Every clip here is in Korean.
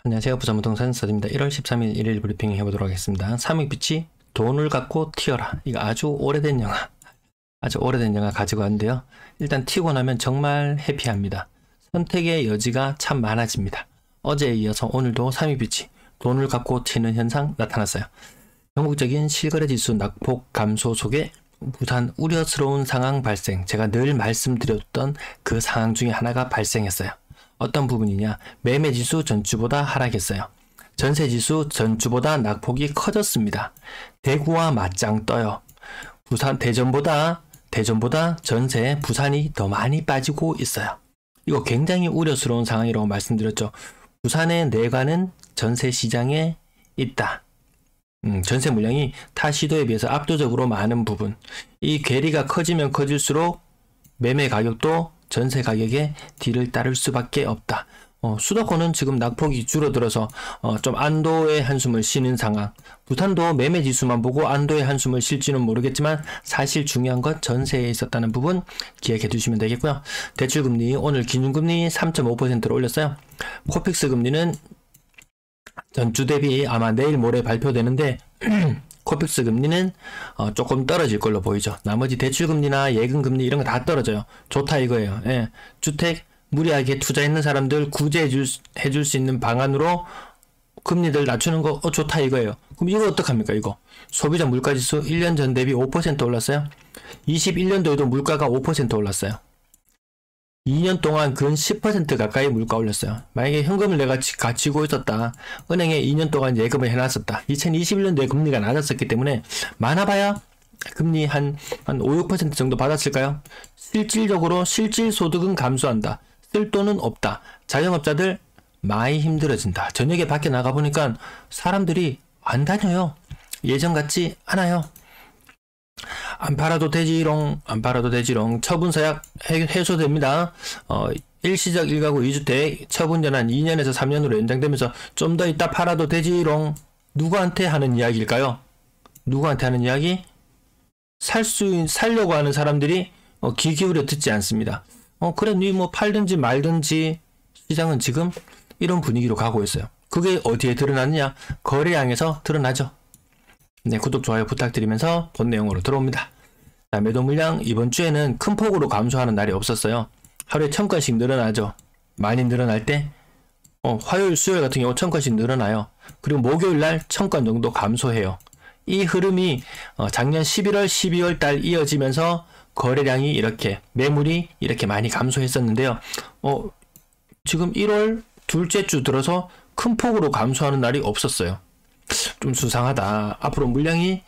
안녕하세요. 부산부동산 서입니다. 1월 13일 일일 브리핑 해보도록 하겠습니다. 삼익빛이 돈을 갖고 튀어라. 이거 아주 오래된 영화. 아주 오래된 영화 가지고 왔는데요. 일단 튀고 나면 정말 해피합니다. 선택의 여지가 참 많아집니다. 어제에 이어서 오늘도 삼익빛이 돈을 갖고 튀는 현상 나타났어요. 전국적인 실거래지수 낙폭 감소 속에 부산 우려스러운 상황 발생. 제가 늘 말씀드렸던 그 상황 중에 하나가 발생했어요. 어떤 부분이냐? 매매지수 전주보다 하락했어요. 전세지수 전주보다 낙폭이 커졌습니다. 대구와 맞짱 떠요. 부산 대전보다 전세 부산이 더 많이 빠지고 있어요. 이거 굉장히 우려스러운 상황이라고 말씀드렸죠. 부산의 내관은 전세 시장에 있다. 전세 물량이 타 시도에 비해서 압도적으로 많은 부분. 이 괴리가 커지면 커질수록 매매 가격도 전세 가격에 뒤를 따를 수밖에 없다. 수도권은 지금 낙폭이 줄어들어서 좀 안도의 한숨을 쉬는 상황. 부산도 매매 지수만 보고 안도의 한숨을 쉴지는 모르겠지만 사실 중요한 건 전세에 있었다는 부분 기억해 두시면 되겠고요. 대출금리 오늘 기준금리 3.5%로 올렸어요. 코픽스 금리는 전주 대비 아마 내일 모레 발표되는데 코픽스 금리는 조금 떨어질 걸로 보이죠. 나머지 대출금리나 예금금리 이런 거 다 떨어져요. 좋다 이거예요. 예. 주택 무리하게 투자했는 사람들 구제해줄 수 있는 방안으로 금리들 낮추는 거 좋다 이거예요. 그럼 이거 어떡합니까 이거? 소비자 물가지수 1년 전 대비 5% 올랐어요. 21년도에도 물가가 5% 올랐어요. 2년 동안 근 10% 가까이 물가 올렸어요. 만약에 현금을 내가 가지고 있었다. 은행에 2년 동안 예금을 해놨었다. 2021년도에 금리가 낮았었기 때문에 많아봐야 금리 한 5, 6% 정도 받았을까요? 실질적으로 실질 소득은 감소한다. 쓸 돈은 없다. 자영업자들 많이 힘들어진다. 저녁에 밖에 나가보니까 사람들이 안 다녀요. 예전 같지 않아요. 안 팔아도 되지롱, 안 팔아도 되지롱. 처분서약 해소됩니다. 일시적 1가구 2주택 처분연한 2년에서 3년으로 연장되면서 좀 더 있다 팔아도 되지롱. 누구한테 하는 이야기일까요? 누구한테 하는 이야기? 살려고 하는 사람들이 귀 기울여 듣지 않습니다. 그래, 니 뭐 팔든지 말든지. 시장은 지금 이런 분위기로 가고 있어요. 그게 어디에 드러났느냐? 거래량에서 드러나죠. 네, 구독, 좋아요 부탁드리면서 본 내용으로 들어옵니다. 자, 매도 물량 이번 주에는 큰 폭으로 감소하는 날이 없었어요. 하루에 1000건씩 늘어나죠. 많이 늘어날 때 화요일, 수요일 같은 경우 1000건씩 늘어나요. 그리고 목요일 날 1000건 정도 감소해요. 이 흐름이 작년 11월, 12월 달 이어지면서 거래량이 이렇게, 매물이 이렇게 많이 감소했었는데요. 지금 1월 둘째 주 들어서 큰 폭으로 감소하는 날이 없었어요. 좀 수상하다. 앞으로 물량이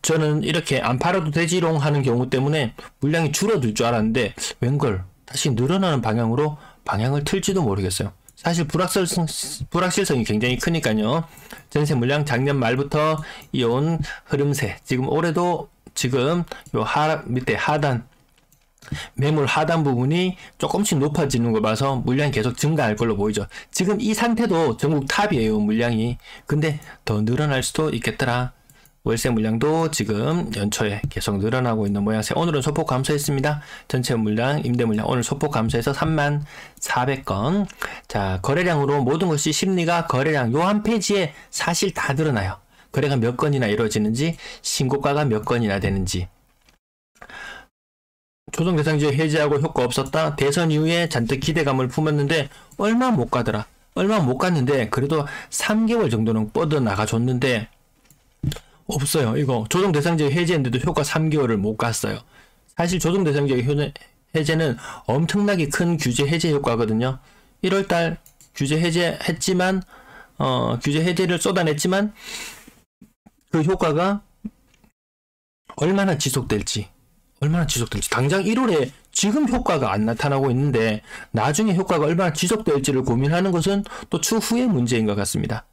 저는 이렇게 안 팔아도 되지롱 하는 경우 때문에 물량이 줄어들 줄 알았는데 웬걸 다시 늘어나는 방향으로 방향을 틀지도 모르겠어요. 사실 불확실성이 굉장히 크니까요. 전세 물량 작년 말부터 이어온 흐름세, 지금 올해도 지금 요 밑에 하단, 매물 하단 부분이 조금씩 높아지는 거 봐서 물량이 계속 증가할 걸로 보이죠. 지금 이 상태도 전국 탑이에요, 물량이. 근데 더 늘어날 수도 있겠더라. 월세 물량도 지금 연초에 계속 늘어나고 있는 모양새. 오늘은 소폭 감소했습니다. 전체 물량, 임대 물량 오늘 소폭 감소해서 34,400건. 자, 거래량으로 모든 것이 심리가 거래량 요 한 페이지에 사실 다 드러나요. 거래가 몇 건이나 이루어지는지, 신고가가 몇 건이나 되는지. 조정 대상 지역 해제하고 효과 없었다. 대선 이후에 잔뜩 기대감을 품었는데 얼마 못 가더라. 얼마 못 갔는데 그래도 3개월 정도는 뻗어나가 줬는데 없어요. 이거 조정 대상 지역 해제했는데도 효과 3개월을 못 갔어요. 사실 조정 대상 지역 해제는 엄청나게 큰 규제 해제 효과거든요. 1월달 규제 해제했지만 규제 해제를 쏟아냈지만 그 효과가 얼마나 지속될지 당장 1월에 지금 효과가 안 나타나고 있는데 나중에 효과가 얼마나 지속될지를 고민하는 것은 또 추후의 문제인 것 같습니다.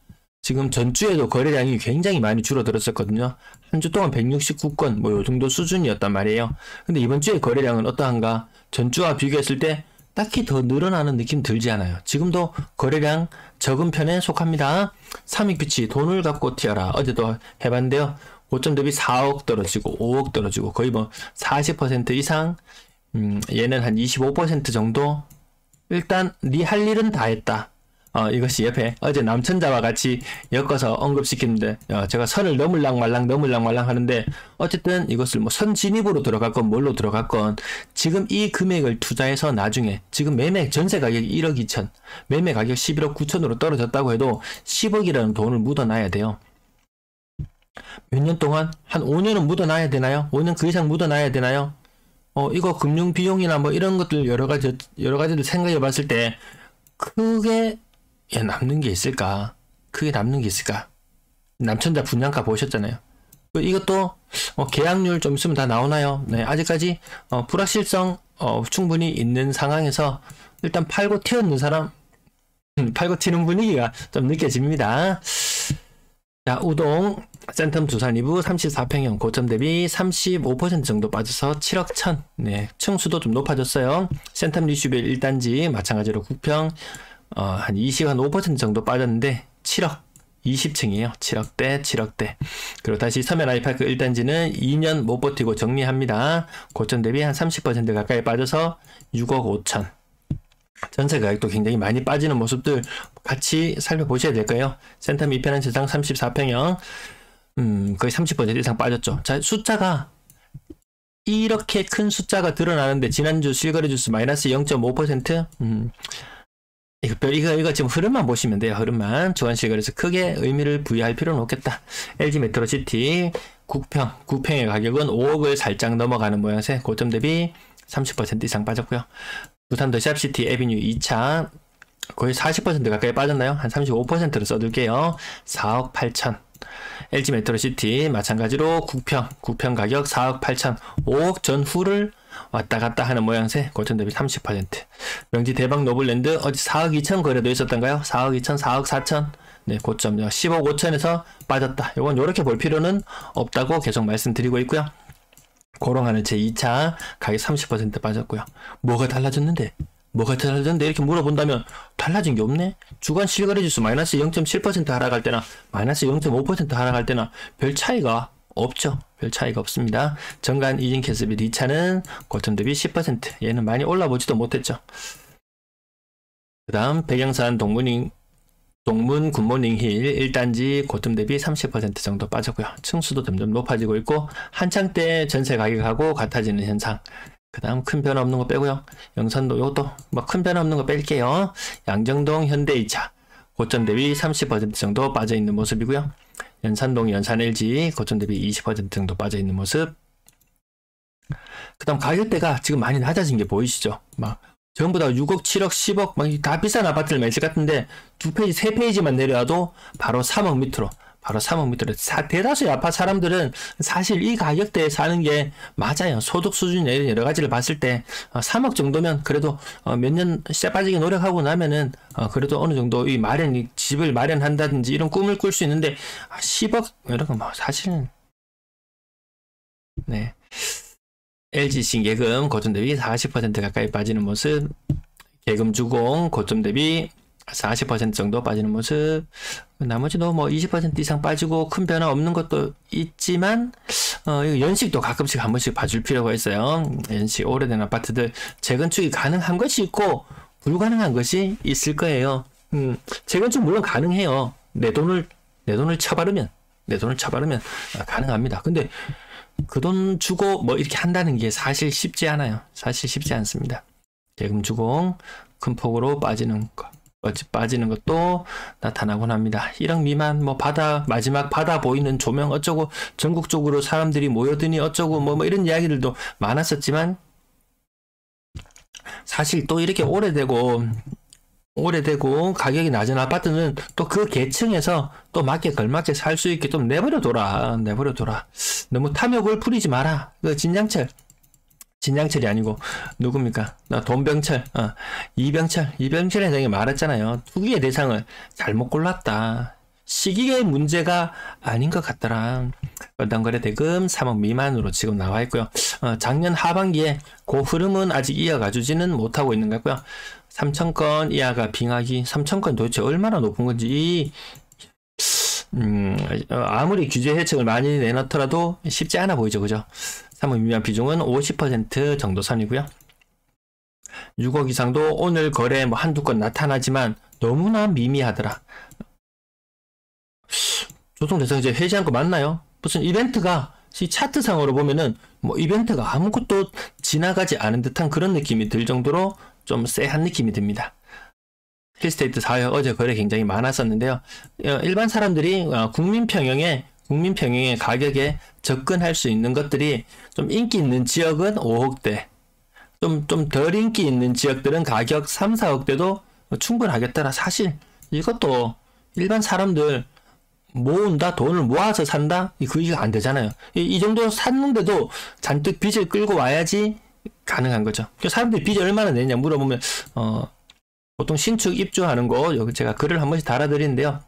지금 전주에도 거래량이 굉장히 많이 줄어들었었거든요. 한 주 동안 169건 뭐 요 정도 수준이었단 말이에요. 근데 이번 주에 거래량은 어떠한가? 전주와 비교했을 때 딱히 더 늘어나는 느낌 들지 않아요. 지금도 거래량 적은 편에 속합니다. 삼익빛이 돈을 갖고 튀어라. 어제도 해봤는데요. 고점 대비 4억 떨어지고 5억 떨어지고 거의 뭐 40% 이상, 얘는 한 25% 정도. 일단 네 할 일은 다 했다. 이것이 옆에 어제 남천자와 같이 엮어서 언급시키는데, 제가 선을 넘을랑 말랑 하는데, 어쨌든 이것을 뭐 선 진입으로 들어갔건 뭘로 들어갔건, 지금 이 금액을 투자해서 나중에, 지금 매매 전세 가격이 1억 2천, 매매 가격 11억 9천으로 떨어졌다고 해도 10억이라는 돈을 묻어놔야 돼요. 몇 년 동안? 한 5년은 묻어놔야 되나요? 5년 그 이상 묻어놔야 되나요? 이거 금융 비용이나 뭐 이런 것들 여러 가지를 생각해 봤을 때, 크게 남는 게 있을까? 크게 남는 게 있을까? 남천자 분양가 보셨잖아요. 이것도 계약률 좀 있으면 다 나오나요? 네, 아직까지 불확실성 충분히 있는 상황에서 일단 팔고 튀었는 사람, 팔고 튀는 분위기가 좀 느껴집니다. 자, 우동 센텀 두산 2부 34평형 고점 대비 35% 정도 빠져서 7억 1천. 네, 층수도 좀 높아졌어요. 센텀 리슈빌 1단지 마찬가지로 9평 한 5% 정도 빠졌는데 7억 20층이에요. 7억대. 그리고 다시 서면 아이파크 1단지는 2년 못 버티고 정리합니다. 고점 대비 한 30% 가까이 빠져서 6억 5천. 전세 가격도 굉장히 많이 빠지는 모습들 같이 살펴보셔야 될까요? 센텀 2편한 세상 34평형 거의 30% 이상 빠졌죠. 자, 숫자가 이렇게 큰 숫자가 드러나는데 지난주 실거래 주수 마이너스 0.5%? 이거 지금 흐름만 보시면 돼요. 흐름만. 주간 실거래에서 크게 의미를 부여할 필요는 없겠다. LG 메트로시티 9평의 가격은 5억을 살짝 넘어가는 모양새. 고점 대비 30% 이상 빠졌고요. 부산 더샵시티 에비뉴 2차 거의 40% 가까이 빠졌나요? 한 35%로 써둘게요. 4억 8천. LG 메트로시티 마찬가지로 9평 가격 4억 8천. 5억 전후를 왔다 갔다 하는 모양새. 고점 대비 30%. 명지 대박 노블랜드 어제 4억 2천 거래도 있었던가요? 4억 2천, 4억 4천. 네, 고점 10억 5천에서 빠졌다. 이건 이렇게 볼 필요는 없다고 계속 말씀드리고 있고요. 고롱하는 제 2차 가격 30% 빠졌고요. 뭐가 달라졌는데 이렇게 물어본다면 달라진 게 없네. 주간 실거래 지수 마이너스 0.7% 하락할 때나 마이너스 0.5% 하락할 때나 별 차이가 없죠. 별 차이가 없습니다. 정관 이진 캐스빗 2차는 고점 대비 10%. 얘는 많이 올라보지도 못했죠. 그 다음 백영산 동문 굿모닝 힐 1단지 고점 대비 30% 정도 빠졌고요. 층수도 점점 높아지고 있고 한창 때 전세 가격하고 같아지는 현상. 그 다음 큰 변화 없는 거 빼고요. 영산도 이것도 뭐 큰 변화 없는 거 뺄게요. 양정동 현대 2차 고점 대비 30% 정도 빠져 있는 모습이고요. 연산동 연산 LG 고점 대비 20% 정도 빠져 있는 모습. 그 다음 가격대가 지금 많이 낮아진 게 보이시죠? 막 전부 다 6억, 7억, 10억, 막 다 비싼 아파트를 있을 것 같은데 2페이지, 3페이지만 내려와도 바로 3억 밑으로. 대다수의 아파트 사람들은 사실 이 가격대에 사는 게 맞아요. 소득 수준 여러 가지를 봤을 때 3억 정도면 그래도 몇 년 쎄 빠지게 노력하고 나면은 그래도 어느 정도 이 집을 마련한다든지 이런 꿈을 꿀 수 있는데 10억 이런 거 뭐 사실은 네. LG 신계금 고점 대비 40% 가까이 빠지는 모습. 계금 주공 고점 대비 40% 정도 빠지는 모습. 나머지도 뭐 20% 이상 빠지고 큰 변화 없는 것도 있지만 연식도 가끔씩 한 번씩 봐줄 필요가 있어요. 연식 오래된 아파트들 재건축이 가능한 것이 있고 불가능한 것이 있을 거예요. 재건축 물론 가능해요. 내 돈을 쳐바르면 가능합니다. 근데 그 돈 주고 뭐 이렇게 한다는 게 사실 쉽지 않아요. 사실 쉽지 않습니다. 계금 주공 큰 폭으로 빠지는 것도 나타나곤 합니다. 1억 미만 마지막 바다 보이는 조명 어쩌고 전국적으로 사람들이 모여드니 어쩌고 뭐 이런 이야기들도 많았었지만 사실 또 이렇게 오래되고 가격이 낮은 아파트는 또 그 계층에서 또 걸맞게 살 수 있게 좀 내버려둬라. 너무 탐욕을 부리지 마라. 그 진양철이 아니고 누굽니까? 돈병철, 이병철 회장이 말했잖아요. 투기의 대상을 잘못 골랐다. 시기의 문제가 아닌 것 같더라. 연단거래 대금 3억 미만으로 지금 나와 있고요. 작년 하반기에 그 흐름은 아직 이어가주지는 못하고 있는 것 같고요. 3,000건 이하가 빙하기. 3,000건 도대체 얼마나 높은 건지 아무리 규제 혜택을 많이 내놓더라도 쉽지 않아 보이죠. 그죠? 3억 미만 비중은 50% 정도 선이고요. 6억 이상도 오늘 거래 한두 건 나타나지만 너무나 미미하더라. 조성대상 이제 회의한 거 맞나요? 무슨 이벤트가 이 차트상으로 보면은 뭐 이벤트가 아무것도 지나가지 않은 듯한 그런 느낌이 들 정도로 좀 쎄한 느낌이 듭니다. 힐스테이트 4회 어제 거래 굉장히 많았었는데요. 일반 사람들이 국민평형의 가격에 접근할 수 있는 것들이 좀 인기 있는 지역은 5억대, 좀 덜 인기 있는 지역들은 가격 3, 4억대도 충분하겠더라. 사실 이것도 일반 사람들 모은다, 돈을 모아서 산다? 그게 안 되잖아요. 이 정도 샀는데도 잔뜩 빚을 끌고 와야지 가능한 거죠. 사람들이 빚을 얼마나 내냐 물어보면 보통 신축 입주하는 거 여기 제가 글을 한 번씩 달아드리는데요.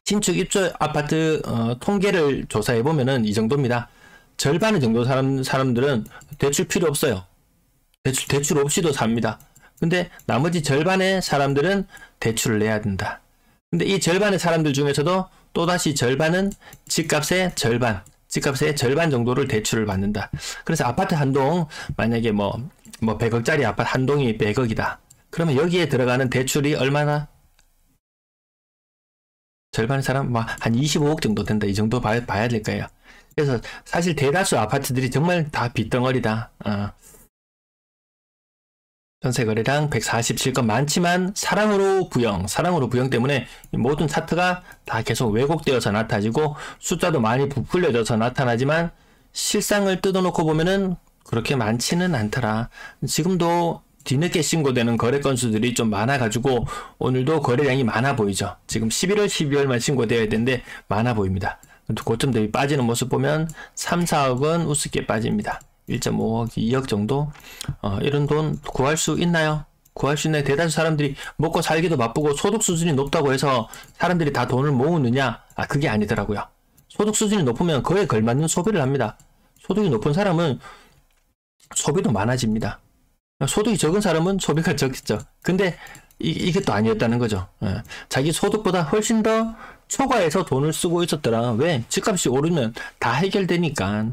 신축 입주 아파트 통계를 조사해 보면은 이 정도입니다. 절반 정도 사람들은 대출 필요 없어요. 대출 없이도 삽니다. 근데 나머지 절반의 사람들은 대출을 내야 된다. 근데 이 절반의 사람들 중에서도 또다시 절반은 집값의 절반 정도를 대출을 받는다. 그래서 아파트 한 동, 만약에 뭐 100억짜리 아파트 한 동이 100억이다. 그러면 여기에 들어가는 대출이 얼마나? 절반의 사람, 한 25억 정도 된다. 이 정도 봐야 될 거예요. 그래서 사실 대다수 아파트들이 정말 다 빚덩어리다. 전세거래량 147건 많지만 사랑으로 부영 때문에 모든 차트가 다 계속 왜곡되어서 나타지고 숫자도 많이 부풀려져서 나타나지만 실상을 뜯어놓고 보면은 그렇게 많지는 않더라. 지금도 뒤늦게 신고되는 거래 건수들이 좀 많아가지고 오늘도 거래량이 많아 보이죠. 지금 11월, 12월만 신고되어야 되는데 많아 보입니다. 고점 대비 빠지는 모습 보면 3, 4억은 우습게 빠집니다. 1.5억, 2억 정도? 이런 돈 구할 수 있나요? 구할 수 있나요? 대다수 사람들이 먹고 살기도 바쁘고 소득 수준이 높다고 해서 사람들이 다 돈을 모으느냐? 그게 아니더라고요. 소득 수준이 높으면 그에 걸맞는 소비를 합니다. 소득이 높은 사람은 소비도 많아집니다. 소득이 적은 사람은 소비가 적겠죠. 근데 이게 또 아니었다는 거죠. 자기 소득보다 훨씬 더 초과해서 돈을 쓰고 있었더라. 왜? 집값이 오르면 다 해결되니까.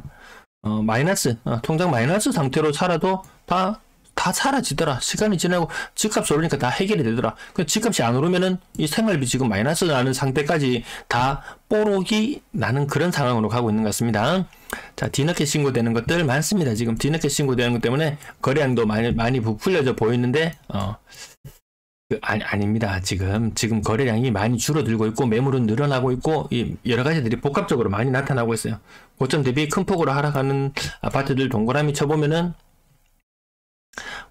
통장 마이너스 상태로 살아도 다 사라지더라. 시간이 지나고 집값이 오르니까 다 해결이 되더라. 그 집값이 안 오르면은 이 생활비 지금 마이너스 나는 상태까지 다 뽀록이 나는 그런 상황으로 가고 있는 것 같습니다. 자, 뒤늦게 신고되는 것들 많습니다. 지금 뒤늦게 신고되는 것 때문에 거래량도 많이 부풀려져 보이는데, 아닙니다. 지금 거래량이 많이 줄어들고 있고 매물은 늘어나고 있고 여러 가지들이 복합적으로 많이 나타나고 있어요. 고점 대비 큰 폭으로 하락하는 아파트들 동그라미 쳐보면은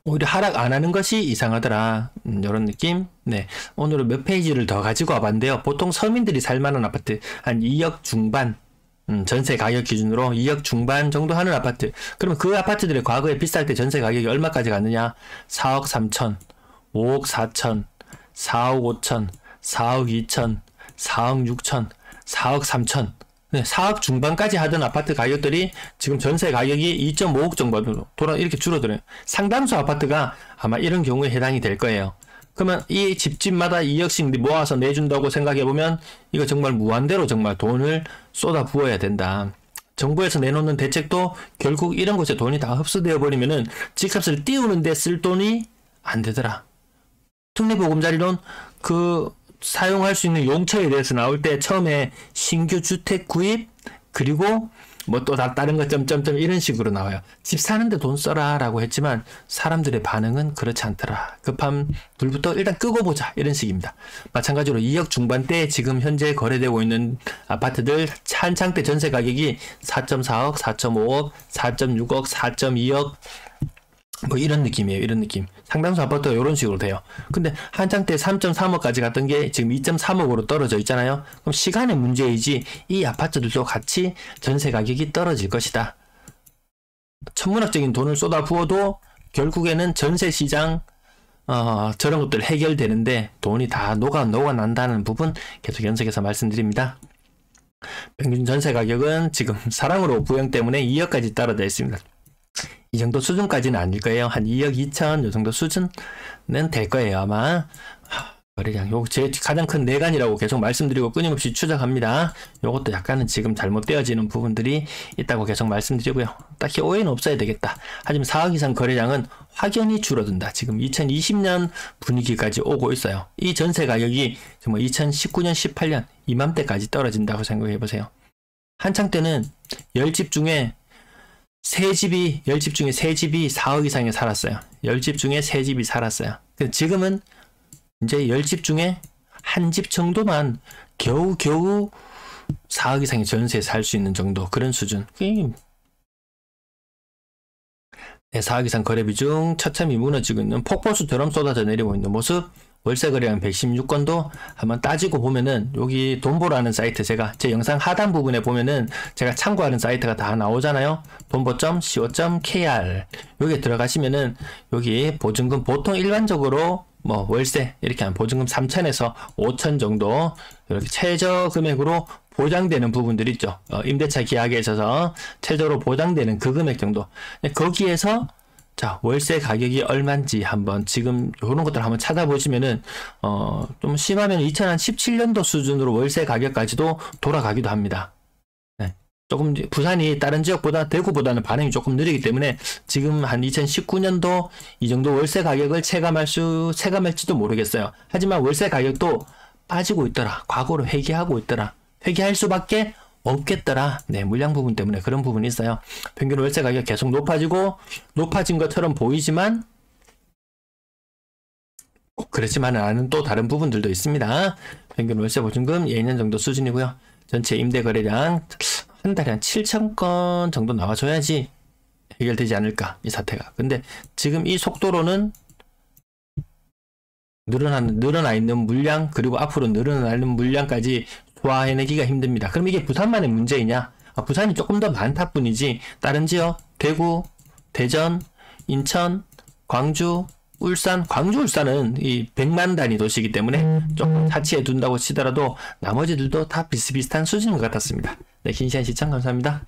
오히려 하락 안 하는 것이 이상하더라. 이런 느낌. 네, 오늘은 몇 페이지를 더 가지고 와봤는데요. 보통 서민들이 살만한 아파트 한 2억 중반, 전세 가격 기준으로 2억 중반 정도 하는 아파트. 그러면 그 아파트들이 과거에 비쌀 때 전세 가격이 얼마까지 갔느냐? 4억 3천, 5억 4천, 4억 5천, 4억 2천, 4억 6천, 4억 3천. 네, 4억 중반까지 하던 아파트 가격들이 지금 전세 가격이 2.5억 정도로 이렇게 줄어들어요. 상당수 아파트가 아마 이런 경우에 해당이 될 거예요. 그러면 이 집집마다 2억씩 모아서 내준다고 생각해보면 이거 정말 무한대로 정말 돈을 쏟아 부어야 된다. 정부에서 내놓는 대책도 결국 이런 곳에 돈이 다 흡수되어 버리면은 집값을 띄우는데 쓸 돈이 안 되더라. 특례보금자리론 사용할 수 있는 용처에 대해서 나올 때 처음에 신규 주택 구입 그리고 뭐 또 다른 거 점점점 이런 식으로 나와요. 집 사는데 돈 써라 라고 했지만 사람들의 반응은 그렇지 않더라. 급한 불부터 일단 끄고 보자 이런 식입니다. 마찬가지로 2억 중반대에 지금 현재 거래되고 있는 아파트들 한창 때 전세 가격이 4.4억, 4.5억, 4.6억, 4.2억 뭐 이런 느낌이에요. 이런 느낌. 상당수 아파트가 이런 식으로 돼요. 근데 한창 때 3.3억까지 갔던 게 지금 2.3억으로 떨어져 있잖아요. 그럼 시간의 문제이지 이 아파트들도 같이 전세 가격이 떨어질 것이다. 천문학적인 돈을 쏟아 부어도 결국에는 전세 시장 저런 것들 해결되는데 돈이 다 녹아난다는 부분 계속 연속해서 말씀드립니다. 평균 전세 가격은 지금 사랑으로 부영 때문에 2억까지 떨어져 있습니다. 이 정도 수준까지는 아닐 거예요. 한 2억 2천 이 정도 수준은 될 거예요. 아마 거래량 요거 제 가장 큰 내관이라고 계속 말씀드리고 끊임없이 추적합니다. 요것도 약간은 지금 잘못되어지는 부분들이 있다고 계속 말씀드리고요. 딱히 오해는 없어야 되겠다. 하지만 4억 이상 거래량은 확연히 줄어든다. 지금 2020년 분위기까지 오고 있어요. 이 전세 가격이 정말 2019년 18년 이맘때까지 떨어진다고 생각해 보세요. 한창 때는 10집 중에 3집이 10집 중에 3집이 4억 이상에 살았어요. 10집 중에 3집이 살았어요. 지금은 이제 10집 중에 한 집 정도만 겨우겨우 4억 이상의 전세에 살 수 있는 정도, 그런 수준. 4억 이상 거래비 중 처참히 무너지고 있는 폭포수처럼 쏟아져 내리고 있는 모습. 월세 거래량 116건도 한번 따지고 보면은 여기 돈보라는 사이트, 제 영상 하단 부분에 보면은 제가 참고하는 사이트가 다 나오잖아요. 돈보.co.kr 여기에 들어가시면은 여기 보증금 보통 일반적으로 뭐 월세 이렇게 하면 보증금 3천에서 5천 정도 이렇게 최저 금액으로 보장되는 부분들 있죠. 임대차 계약에 있어서 최저로 보장되는 그 금액 정도. 거기에서 자, 월세 가격이 얼마인지 한번 지금 이런 것들 한번 찾아보시면은 좀 심하면 2017년도 수준으로 월세 가격까지도 돌아가기도 합니다. 네. 조금 부산이 다른 지역보다 대구보다는 반응이 조금 느리기 때문에 지금 한 2019년도 이 정도 월세 가격을 체감할지도 모르겠어요. 하지만 월세 가격도 빠지고 있더라. 과거로 회귀하고 있더라. 회귀할 수밖에 없겠더라. 네, 물량 부분 때문에 그런 부분이 있어요. 평균 월세 가격 계속 높아진 것처럼 보이지만 꼭 그렇지만은 않은 또 다른 부분들도 있습니다. 평균 월세 보증금 예년 정도 수준이고요. 전체 임대 거래량 한 달에 한 7,000건 정도 나와줘야지 해결되지 않을까, 이 사태가. 근데 지금 이 속도로는 늘어나 있는 물량, 그리고 앞으로 늘어나 있는 물량까지 소화해내기가 힘듭니다. 그럼 이게 부산만의 문제이냐? 부산이 조금 더 많다 뿐이지 다른 지역, 대구, 대전, 인천, 광주, 울산, 광주, 울산은 이 100만 단위 도시이기 때문에 조금 차치해 둔다고 치더라도 나머지들도 다 비슷비슷한 수준인 것 같았습니다. 네, 긴 시간 시청 감사합니다.